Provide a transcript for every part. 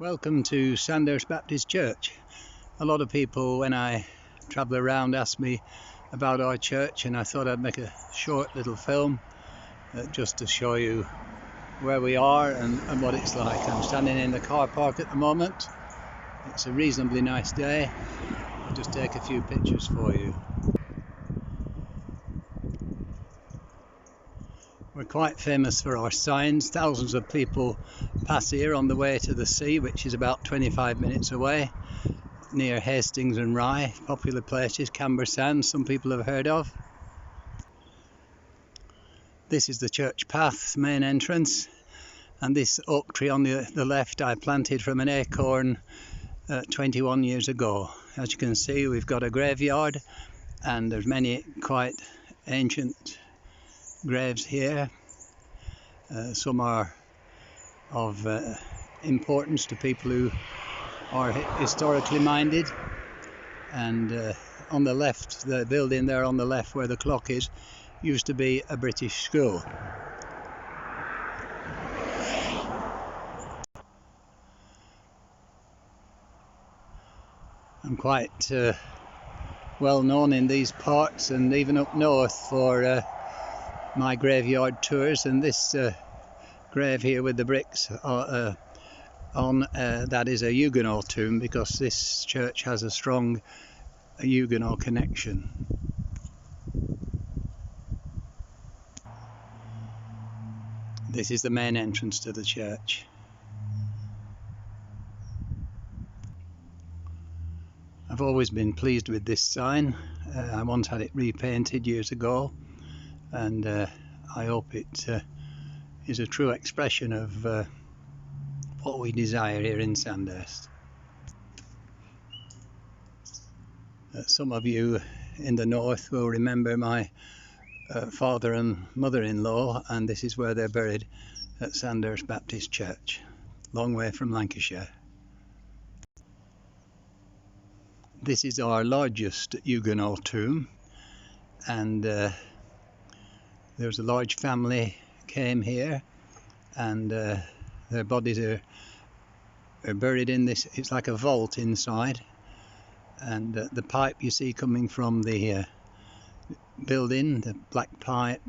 Welcome to Sandhurst Baptist Church. A lot of people when I travel around ask me about our church, and I thought I'd make a short little film just to show you where we are and what it's like. I'm standing in the car park at the moment. It's a reasonably nice day. I'll just take a few pictures for you. We're quite famous for our signs. Thousands of people pass here on the way to the sea, which is about 25 minutes away, near Hastings and Rye, popular places, Camber Sands, some people have heard of. This is the church path, main entrance, and this oak tree on the left I planted from an acorn 21 years ago. As you can see, we've got a graveyard, and there's many quite ancient graves here. Some are of importance to people who are historically minded, and on the left, the building there on the left where the clock is, used to be a British school. I'm quite well known in these parts and even up north for my graveyard tours, and this grave here with the bricks on that is a Huguenot tomb, because this church has a strong Huguenot connection. This is the main entrance to the church. I've always been pleased with this sign. I once had it repainted years ago, and I hope it is a true expression of what we desire here in Sandhurst. Some of you in the north will remember my father and mother-in-law, and this is where they're buried, at Sandhurst Baptist Church, long way from Lancashire. This is our largest Huguenot tomb, and there's a large family came here, and their bodies are buried in this. It's like a vault inside, and the pipe you see coming from the building, the black pipe,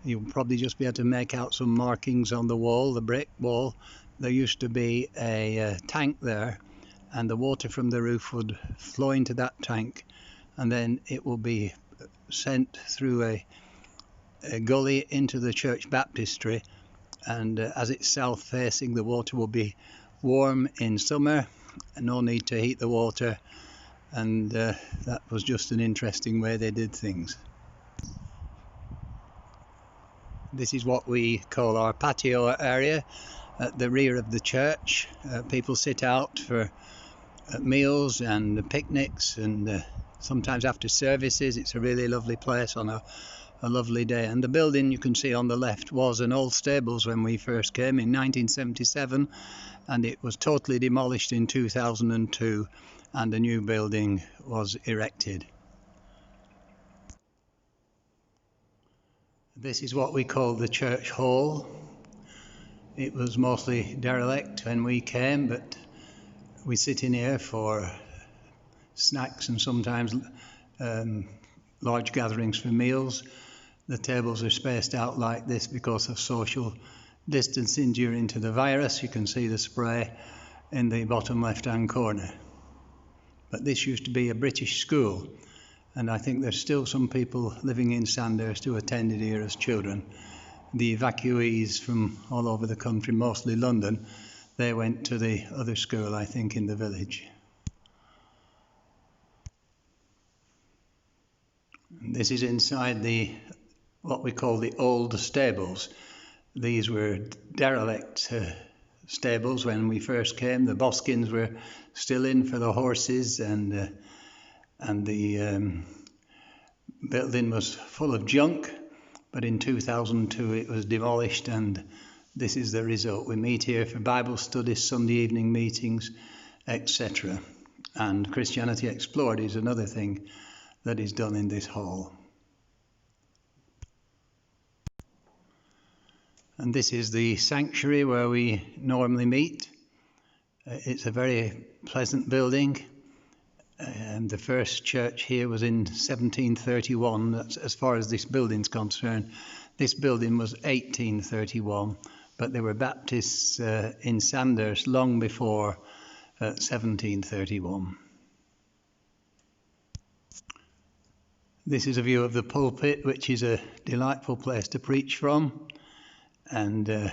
you'll probably just be able to make out some markings on the wall, the brick wall. There used to be a tank there, and the water from the roof would flow into that tank, and then it will be sent through a gully into the church baptistry, and as it's south facing, the water will be warm in summer and no need to heat the water, and that was just an interesting way they did things. This is what we call our patio area at the rear of the church. People sit out for meals and picnics, and sometimes after services. It's a really lovely place on a lovely day. And the building you can see on the left was an old stables when we first came in 1977, and it was totally demolished in 2002, and a new building was erected. This is what we call the church hall. It was mostly derelict when we came, but we sit in here for snacks and sometimes large gatherings for meals. The tables are spaced out like this because of social distancing due to the virus. You can see the spray in the bottom left hand corner. But this used to be a British school, and I think there's still some people living in Sandhurst who attended here as children. The evacuees from all over the country, mostly London, they went to the other school, I think, in the village. This is inside what we call the old stables. These were derelict stables when we first came. The boskins were still in for the horses, and the building was full of junk. But in 2002 it was demolished, and this is the result. We meet here for Bible studies, Sunday evening meetings, etc. And Christianity Explored is another thing that is done in this hall. And this is the sanctuary where we normally meet. It's a very pleasant building. The first church here was in 1731. That's as far as this building's concerned. This building was 1831, but there were Baptists in Sandhurst long before 1731. This is a view of the pulpit, which is a delightful place to preach from, and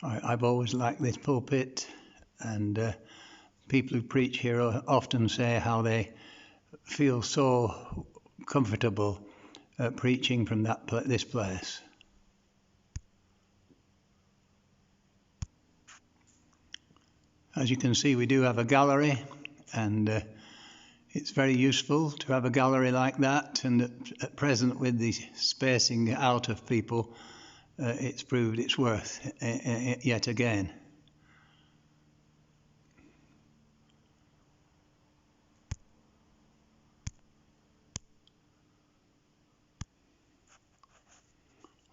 I've always liked this pulpit, and people who preach here often say how they feel so comfortable preaching from this place. As you can see, we do have a gallery, and it's very useful to have a gallery like that, and at present, with the spacing out of people, it's proved its worth yet again.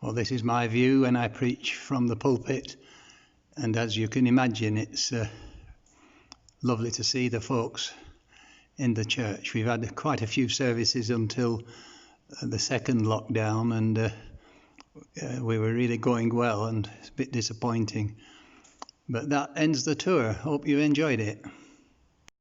Well, this is my view when I preach from the pulpit, and as you can imagine, it's lovely to see the folks in the church. We've had quite a few services until the second lockdown, and we were really going well, and it's a bit disappointing. But that ends the tour. Hope you enjoyed it.